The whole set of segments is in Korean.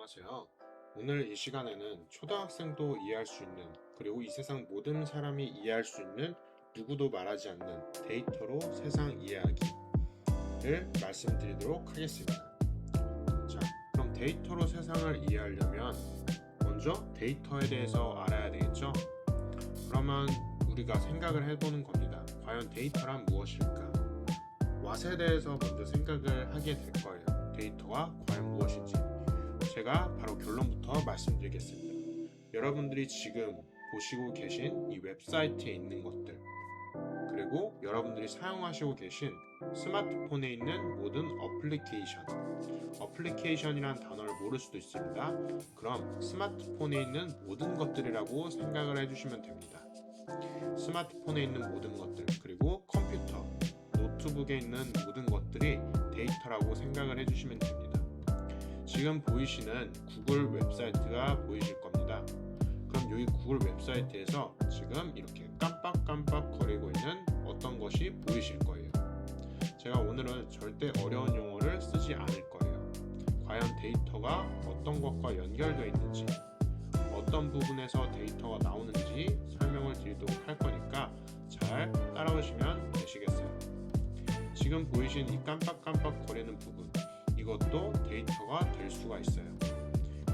안녕하세요. 오늘 이 시간에는 초등학생도 이해할 수 있는, 그리고 이 세상 모든 사람이 이해할 수 있는, 누구도 말하지 않는 데이터로 세상 이해하기를 말씀드리도록 하겠습니다. 자, 그럼 데이터로 세상을 이해하려면 먼저 데이터에 대해서 알아야 되겠죠? 그러면 우리가 생각을 해보는 겁니다. 과연 데이터란 무엇일까? 왓에 대해서 먼저 생각을 하게 될 거예요. 데이터가 과연 무엇인지. 제가 바로 결론부터 말씀드리겠습니다. 여러분들이 지금 보시고 계신 이 웹사이트에 있는 것들, 그리고 여러분들이 사용하시고 계신 스마트폰에 있는 모든 어플리케이션이란 단어를 모를 수도 있습니다. 그럼 스마트폰에 있는 모든 것들이라고 생각을 해주시면 됩니다. 스마트폰에 있는 모든 것들, 그리고 컴퓨터, 노트북에 있는 모든 것들이 데이터라고 생각을 해주시면 됩니다. 지금 보이시는 구글 웹사이트가 보이실 겁니다. 그럼 여기 구글 웹사이트에서 지금 이렇게 깜빡깜빡 거리고 있는 어떤 것이 보이실 거예요. 제가 오늘은 절대 어려운 용어를 쓰지 않을 거예요. 과연 데이터가 어떤 것과 연결되어 있는지, 어떤 부분에서 데이터가 나오는지 설명을 드리도록 할 거니까 잘 따라오시면 되시겠어요. 지금 보이신 이 깜빡깜빡 거리는 부분, 이것도 데이터가 될 수가 있어요.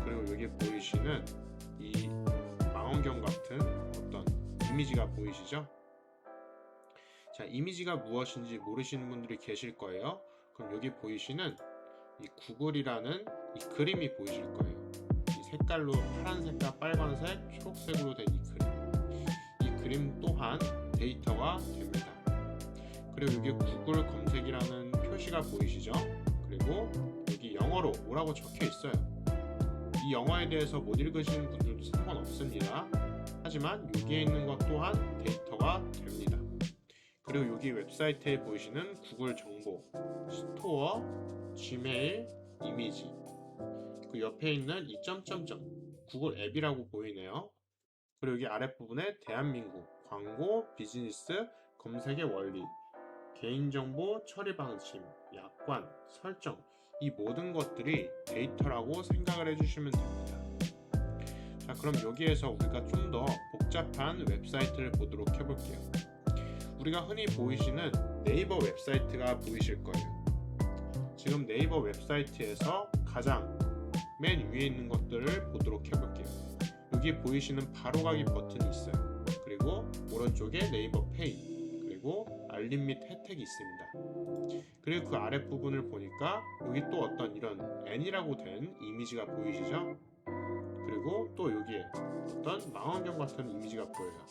그리고 여기 보이시는 이 망원경 같은 어떤 이미지가 보이시죠? 자, 이미지가 무엇인지 모르시는 분들이 계실 거예요. 그럼 여기 보이시는 이 구글이라는 이 그림이 보이실 거예요. 이 색깔로 파란색과 빨간색, 초록색으로 된 이 그림. 이 그림 또한 데이터가 됩니다. 그리고 여기 구글 검색이라는 표시가 보이시죠? 그리고 여기 영어로 뭐라고 적혀 있어요. 이 영어에 대해서 못 읽으시는 분들도 상관없습니다. 하지만 여기에 있는 것 또한 데이터가 됩니다. 그리고 여기 웹사이트에 보이시는 구글 정보, 스토어, 지메일, 이미지, 그 옆에 있는 이 점점점 구글 앱이라고 보이네요. 그리고 여기 아랫부분에 대한민국, 광고, 비즈니스, 검색의 원리, 개인정보 처리 방침, 약관, 설정, 이 모든 것들이 데이터라고 생각을 해주시면 됩니다. 자, 그럼 여기에서 우리가 좀 더 복잡한 웹사이트를 보도록 해볼게요. 우리가 흔히 보이시는 네이버 웹사이트가 보이실 거예요. 지금 네이버 웹사이트에서 가장 맨 위에 있는 것들을 보도록 해볼게요. 여기 보이시는 바로가기 버튼이 있어요. 그리고 오른쪽에 네이버 페이, 그리고 알림 및 혜택이 있습니다. 그리고 그 아랫부분을 보니까 여기 또 어떤 이런 N이라고 된 이미지가 보이시죠? 그리고 또 여기에 어떤 망원경 같은 이미지가 보여요.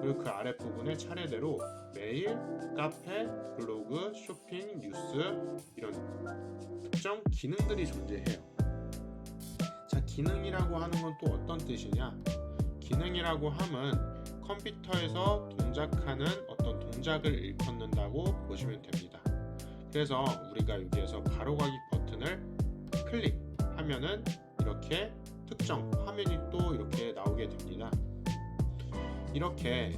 그리고 그 아랫부분에 차례대로 메일, 카페, 블로그, 쇼핑, 뉴스, 이런 특정 기능들이 존재해요. 자, 기능이라고 하는 건 또 어떤 뜻이냐? 기능이라고 함은 컴퓨터에서 동작하는 어떤 동작을 일컫는다고 보시면 됩니다. 그래서 우리가 여기에서 바로가기 버튼을 클릭하면은 이렇게 특정 화면이 또 이렇게 나오게 됩니다. 이렇게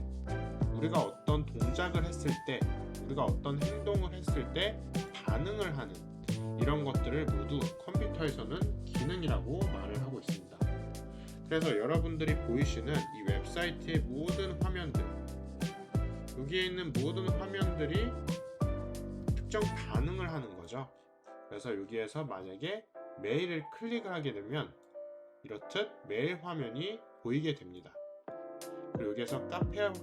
우리가 어떤 동작을 했을 때, 우리가 어떤 행동을 했을 때 반응을 하는 이런 것들을 모두 컴퓨터에서는 기능이라고 말을 하고 있습니다. 그래서 여러분들이 보이시는 이 웹사이트의 모든 화면들, 여기에 있는 모든 화면들이 특정 반응을 하는 거죠. 그래서 여기에서 만약에 메일을 클릭을 하게 되면 이렇듯 메일 화면이 보이게 됩니다. 그리고 여기에서 카페를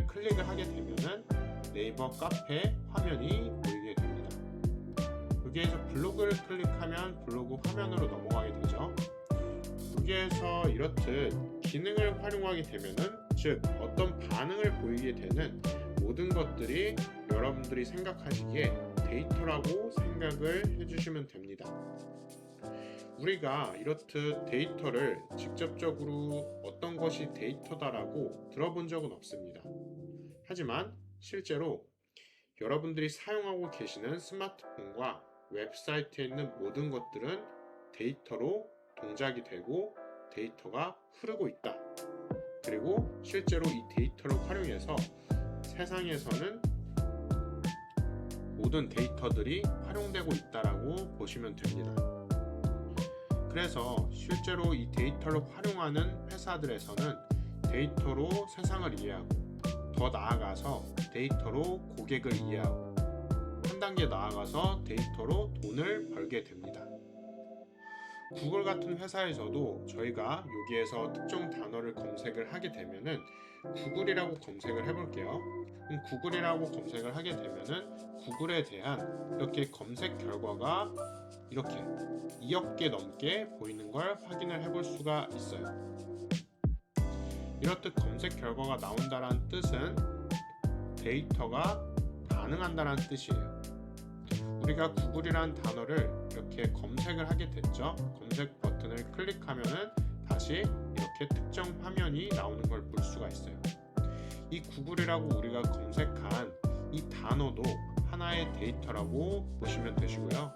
클릭을 하게 되면은 네이버 카페 화면이 보이게 됩니다. 여기에서 블로그를 클릭하면 블로그 화면으로 넘어가게 되죠. 여기에서 이렇듯 기능을 활용하게 되면은, 즉 어떤 반응을 보이게 되는 모든 것들이 여러분들이 생각하시기에 데이터라고 생각을 해주시면 됩니다. 우리가 이렇듯 데이터를 직접적으로 어떤 것이 데이터다라고 들어본 적은 없습니다. 하지만 실제로 여러분들이 사용하고 계시는 스마트폰과 웹사이트에 있는 모든 것들은 데이터로 동작이 되고 데이터가 흐르고 있다. 그리고 실제로 이 데이터를 활용해서 세상에서는 모든 데이터들이 활용되고 있다라고 보시면 됩니다. 그래서 실제로 이 데이터를 활용하는 회사들에서는 데이터로 세상을 이해하고, 더 나아가서 데이터로 고객을 이해하고, 한 단계 나아가서 데이터로 돈을 벌게 됩니다. 구글 같은 회사에서도 저희가 여기에서 특정 단어를 검색을 하게 되면은 구글이라고 검색을 해볼게요. 구글이라고 검색을 하게 되면은 구글에 대한 이렇게 검색 결과가 이렇게 2억 개 넘게 보이는 걸 확인을 해볼 수가 있어요. 이렇듯 검색 결과가 나온다는 뜻은 데이터가 반응한다는 뜻이에요. 우리가 구글이라는 단어를 이렇게 검색을 하게 됐죠. 검색 버튼을 클릭하면은 다시 이렇게 특정 화면이 나오는 걸 볼 수가 있어요. 이 구글이라고 우리가 검색한 이 단어도 하나의 데이터라고 보시면 되시고요.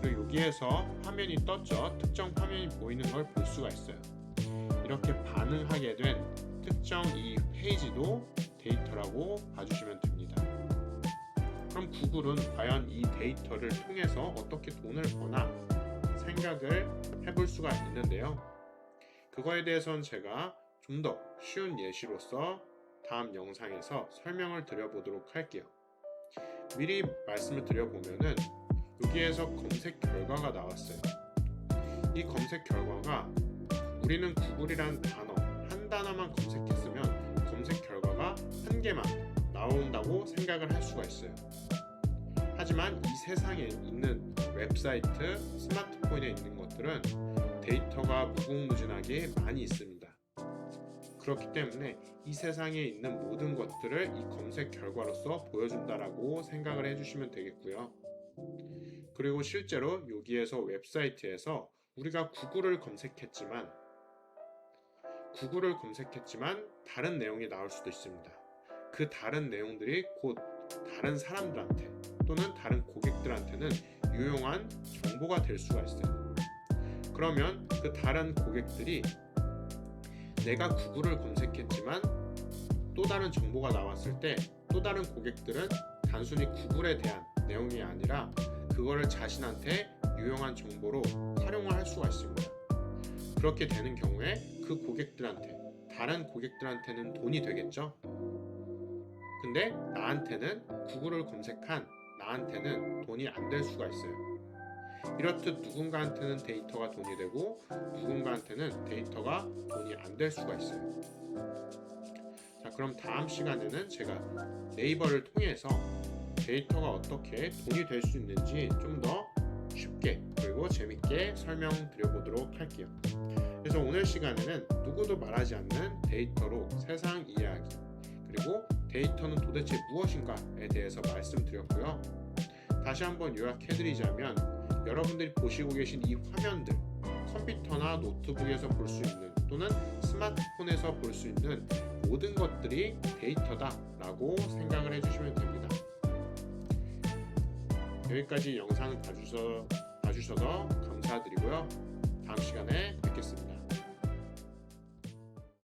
그리고 여기에서 화면이 떴죠. 특정 화면이 보이는 걸 볼 수가 있어요. 이렇게 반응하게 된 특정 이 페이지도 데이터라고 봐주시면 됩니다. 그럼 구글은 과연 이 데이터를 통해서 어떻게 돈을 버나 생각을 해볼 수가 있는데요. 그거에 대해서는 제가 좀 더 쉬운 예시로서 다음 영상에서 설명을 드려보도록 할게요. 미리 말씀을 드려보면은 여기에서 검색 결과가 나왔어요. 이 검색 결과가 우리는 구글이라는 단어 한 단어만 검색했으면 검색 결과가 한 개만 나온다고 생각을 할 수가 있어요. 하지만 이 세상에 있는 웹사이트, 스마트폰에 있는 것들은 데이터가 무궁무진하게 많이 있습니다. 그렇기 때문에 이 세상에 있는 모든 것들을 이 검색 결과로서 보여준다라고 생각을 해주시면 되겠고요. 그리고 실제로 여기에서 웹사이트에서 우리가 구글을 검색했지만 다른 내용이 나올 수도 있습니다. 그 다른 내용들이 곧 다른 사람들한테 또는 다른 고객들한테는 유용한 정보가 될 수가 있어요. 그러면 그 다른 고객들이 내가 구글을 검색했지만 또 다른 정보가 나왔을 때 또 다른 고객들은 단순히 구글에 대한 내용이 아니라 그거를 자신한테 유용한 정보로 활용을 할 수가 있습니다. 그렇게 되는 경우에 그 고객들한테, 다른 고객들한테는 돈이 되겠죠. 근데 나한테는, 구글을 검색한 나한테는 돈이 안 될 수가 있어요. 이렇듯 누군가한테는 데이터가 돈이 되고 누군가한테는 데이터가 돈이 안 될 수가 있어요. 자, 그럼 다음 시간에는 제가 네이버를 통해서 데이터가 어떻게 돈이 될 수 있는지 좀 더 쉽게 그리고 재밌게 설명드려보도록 할게요. 그래서 오늘 시간에는 누구도 말하지 않는 데이터로 세상 이야기, 그리고 데이터는 도대체 무엇인가에 대해서 말씀드렸고요. 다시 한번 요약해드리자면 여러분들이 보시고 계신 이 화면들, 컴퓨터나 노트북에서 볼 수 있는 또는 스마트폰에서 볼 수 있는 모든 것들이 데이터다라고 생각을 해주시면 됩니다. 여기까지 영상을 봐주셔서 감사드리고요. 다음 시간에 뵙겠습니다.